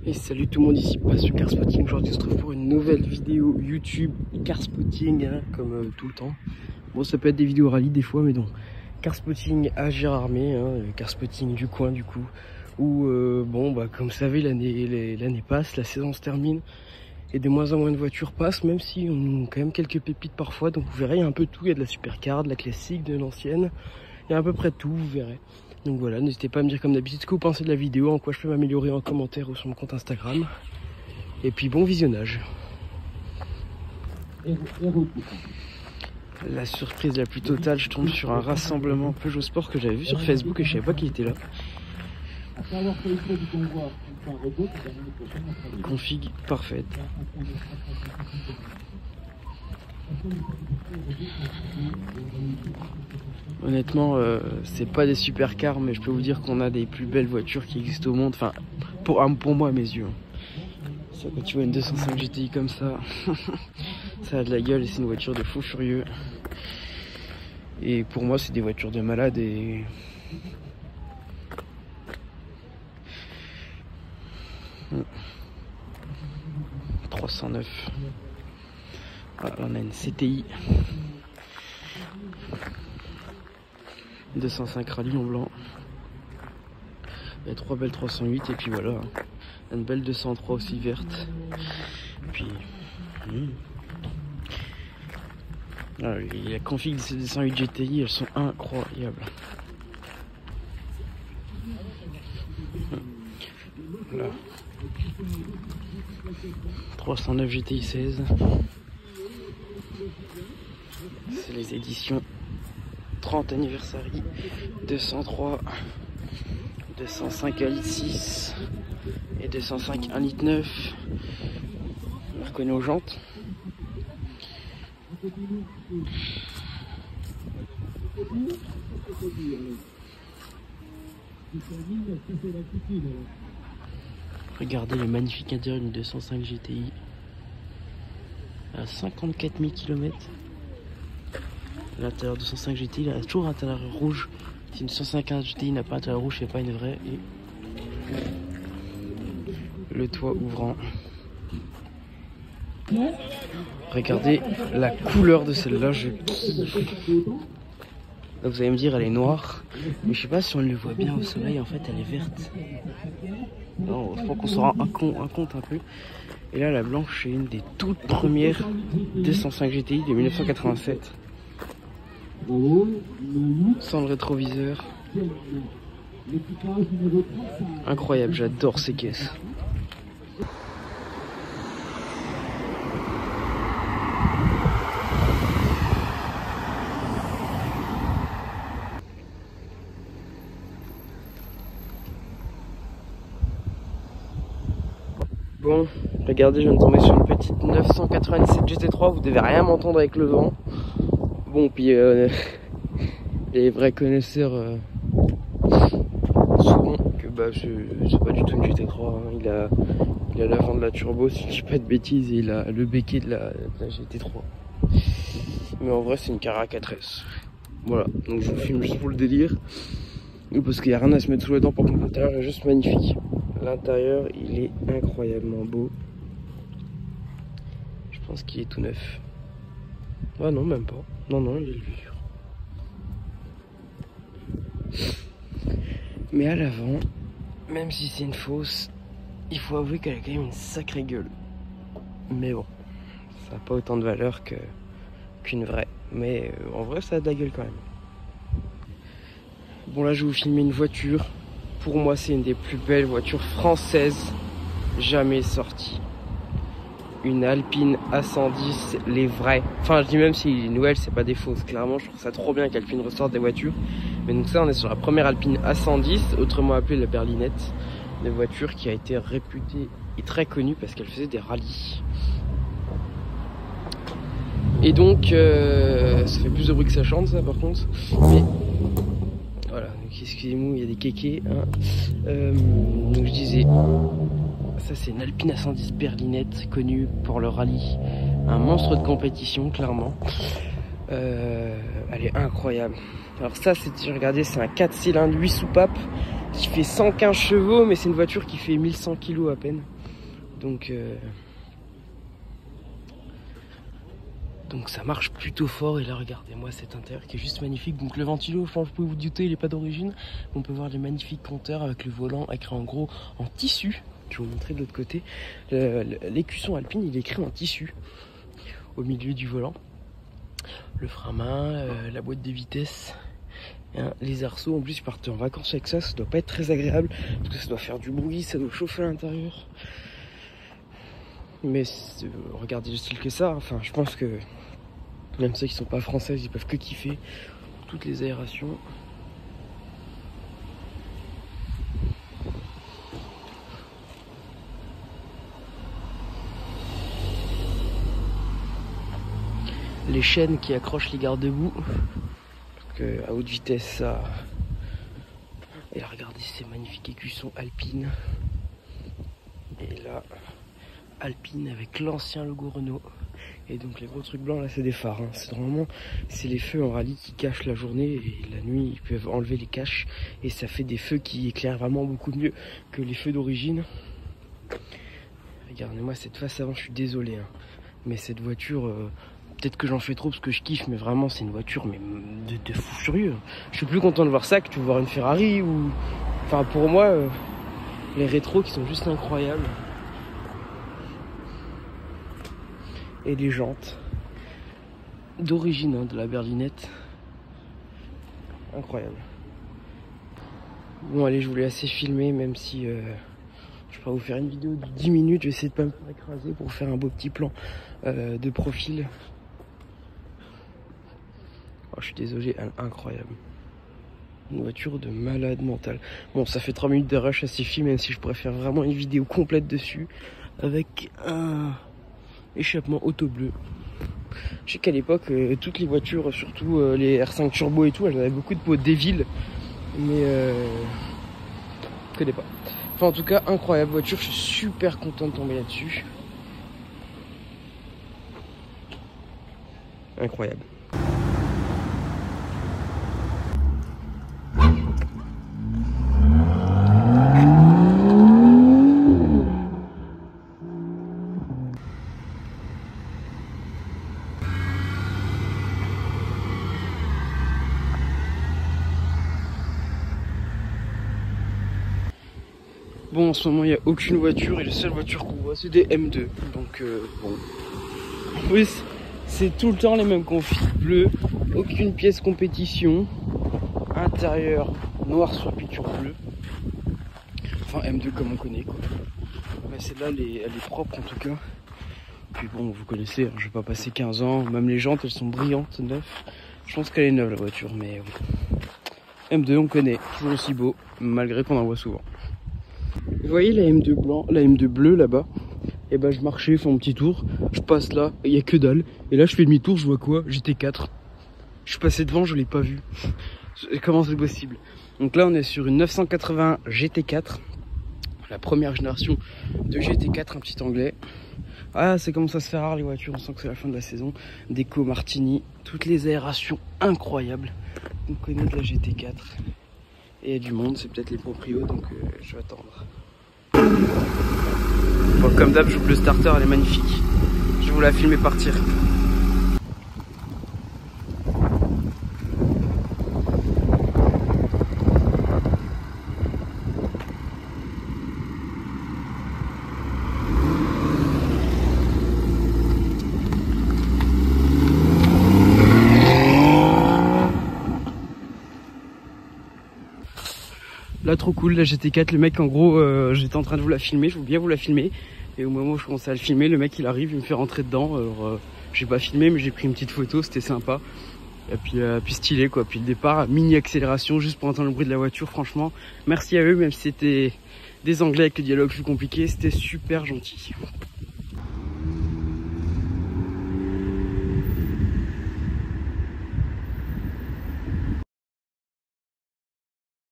Et salut tout le monde, ici Passion Carspotting. Aujourd'hui on se retrouve pour une nouvelle vidéo YouTube Carspotting, hein, comme tout le temps. Bon, ça peut être des vidéos rallye des fois, mais non. Carspotting à Gérardmer, hein, Carspotting du coin du coup. Où bon bah comme vous savez, l'année passe, la saison se termine et de moins en moins de voitures passent, même si on a quand même quelques pépites parfois. Donc vous verrez, il y a un peu de tout, il y a de la supercar, de la classique, de l'ancienne, il y a à peu près de tout, vous verrez. Donc voilà, n'hésitez pas à me dire comme d'habitude ce que vous pensez de la vidéo, en quoi je peux m'améliorer en commentaire ou sur mon compte Instagram. Et puis bon visionnage. La surprise la plus totale, je tombe sur un rassemblement Peugeot Sport que j'avais vu sur Facebook et je savais pas qu'il était là. Config parfaite. Honnêtement, c'est pas des supercars, mais je peux vous dire qu'on a des plus belles voitures qui existent au monde. Enfin, pour moi, à mes yeux. Ça, quand tu vois une 205 GTI comme ça, ça a de la gueule et c'est une voiture de fou furieux. Et pour moi, c'est des voitures de malade et... Mmh. 309. Voilà, on a une CTI 205 rallye en blanc. Il y a 3 belles 308 et puis voilà, une belle 203 aussi verte. Et puis voilà, la config de ces 208 GTI, elles sont incroyables. Voilà. 309 GTI 16. C'est les éditions 30 anniversaire, 203, 205 1,6 litre et 205 1,9 litre. On reconnaît aux jantes. Regardez le magnifique intérieur d'une 205 GTI à 54 000 km. L'intérieur 205 GTI, il a toujours un intérieur rouge. Si une 205 GTI n'a pas intérieur rouge, c'est pas une vraie. Et le toit ouvrant. Regardez la couleur de celle-là, je kiffe. Donc vous allez me dire, elle est noire, mais je sais pas si on le voit bien au soleil. En fait, elle est verte. Non, je pense qu'on se rend un compte un peu. Et là, la blanche, c'est une des toutes premières 205 GTI de 1987. Sans le rétroviseur. Incroyable, j'adore ces caisses. Bon, regardez, je viens de tomber sur une petite 997 GT3, vous devez rien m'entendre avec le vent. Bon, puis les vrais connaisseurs sauront que bah, c'est pas du tout une GT3, hein. Il a l'avant de la turbo, si je dis pas de bêtises, et il a le béquet de la GT3. Mais en vrai, c'est une Carrera 4S. Voilà, donc je vous filme juste pour le délire. Parce qu'il n'y a rien à se mettre sous les dents, par contre l'intérieur est juste magnifique. L'intérieur, il est incroyablement beau. Je pense qu'il est tout neuf. Ah non, même pas. Non, il est vieux. Mais à l'avant, même si c'est une fausse, il faut avouer qu'elle a quand même une sacrée gueule. Mais bon, ça n'a pas autant de valeur qu'une vraie. Mais en vrai, ça a de la gueule quand même. Bon, là, je vais vous filmer une voiture. Pour moi, c'est une des plus belles voitures françaises jamais sorties. Une Alpine A110, les vraies. Enfin, je dis même si les nouvelles, c'est pas des fausses. Clairement, je trouve ça trop bien qu'Alpine ressorte des voitures. Mais donc ça, on est sur la première Alpine A110, autrement appelée la berlinette. Une voiture qui a été réputée et très connue parce qu'elle faisait des rallyes. Et donc, ça fait plus de bruit que ça chante, ça, par contre. Mais voilà, excusez-moi, il y a des kékés. Hein. Donc je disais, ça c'est une Alpine A110 berlinette, connue pour le rallye. Un monstre de compétition, clairement. Elle est incroyable. Alors ça, j'ai regardé, c'est un 4 cylindres, 8 soupapes. qui fait 115 chevaux, mais c'est une voiture qui fait 1100 kg à peine. Donc ça marche plutôt fort. Et là regardez-moi cet intérieur qui est juste magnifique. Donc le ventilo, je pense que vous pouvez vous douter, il n'est pas d'origine. On peut voir les magnifiques compteurs avec le volant écrit en gros en tissu. Je vais vous montrer de l'autre côté. L'écusson Alpine, il est écrit en tissu au milieu du volant. Le frein à main, la boîte de vitesse, hein, les arceaux. En plus, je partais en vacances avec ça, ça doit pas être très agréable parce que ça doit faire du bruit, ça doit chauffer à l'intérieur. Mais regardez le style que ça. Enfin, je pense que même ceux qui sont pas français, ils peuvent que kiffer toutes les aérations. Les chaînes qui accrochent les garde-boue. À haute vitesse, ça. Et là, regardez ces magnifiques écussons Alpine. Et là, Alpine avec l'ancien logo Renault. Et donc les gros trucs blancs là, c'est des phares. Hein. C'est normalement les feux en rallye qui cachent la journée et la nuit ils peuvent enlever les caches et ça fait des feux qui éclairent vraiment beaucoup mieux que les feux d'origine. Regardez-moi cette face avant, je suis désolé, hein. Mais cette voiture. Peut-être que j'en fais trop parce que je kiffe, mais vraiment c'est une voiture mais de fou furieux. Je suis plus content de voir ça que de voir une Ferrari ou... Enfin pour moi, les rétros qui sont juste incroyables. Et les jantes d'origine, hein, de la berlinette. Incroyable. Bon allez, je voulais assez filmer même si... je vais pas vous faire une vidéo de 10 minutes, je vais essayer de pas me faire écraser pour faire un beau petit plan de profil. Oh, je suis désolé, incroyable. Une voiture de malade mental. Bon, ça fait 3 minutes de rush à ces films, même si je préfère vraiment une vidéo complète dessus. Avec un échappement auto bleu. Je sais qu'à l'époque, toutes les voitures, surtout les R5 Turbo et tout, elles avaient beaucoup de peau Devil. Mais je connais pas. Enfin, en tout cas, incroyable voiture. Je suis super content de tomber là-dessus. Incroyable. Bon, en ce moment, il n'y a aucune voiture et la seule voiture qu'on voit, c'est des M2. Donc, bon. En plus, c'est tout le temps les mêmes config bleus, aucune pièce compétition, intérieur noir sur peinture bleue. Enfin, M2 comme on connaît, quoi. Mais celle-là, elle est propre en tout cas. Puis bon, vous connaissez, hein, je vais pas passer 15 ans, même les jantes, elles sont brillantes, neuves. Je pense qu'elle est neuve la voiture, mais M2, on connaît, toujours aussi beau, malgré qu'on en voit souvent. Vous voyez la M2 blanc, la M2 bleue là-bas? Et ben je marchais, fais mon petit tour, je passe là, il y a que dalle. Et là je fais demi-tour, je vois quoi? GT4. Je suis passé devant, je l'ai pas vu. Comment c'est possible? Donc là on est sur une 980 GT4, la première génération de GT4, un petit anglais. Ah, c'est comme ça se fait rare les voitures, on sent que c'est la fin de la saison. Déco Martini, toutes les aérations incroyables. On connaît de la GT4. Et il y a du monde, c'est peut-être les proprios, donc je vais attendre. Bon, comme d'hab, j'ouvre le starter, elle est magnifique. Je vais vous la filmer partir. Là trop cool, la GT4, le mec en gros, j'étais en train de vous la filmer, je voulais bien vous la filmer. Et au moment où je commençais à le filmer, le mec il arrive, il me fait rentrer dedans. Alors j'ai pas filmé mais j'ai pris une petite photo, c'était sympa. Et puis stylé quoi, puis le départ, mini accélération juste pour entendre le bruit de la voiture, franchement. Merci à eux, même si c'était des anglais avec le dialogue plus compliqué, c'était super gentil.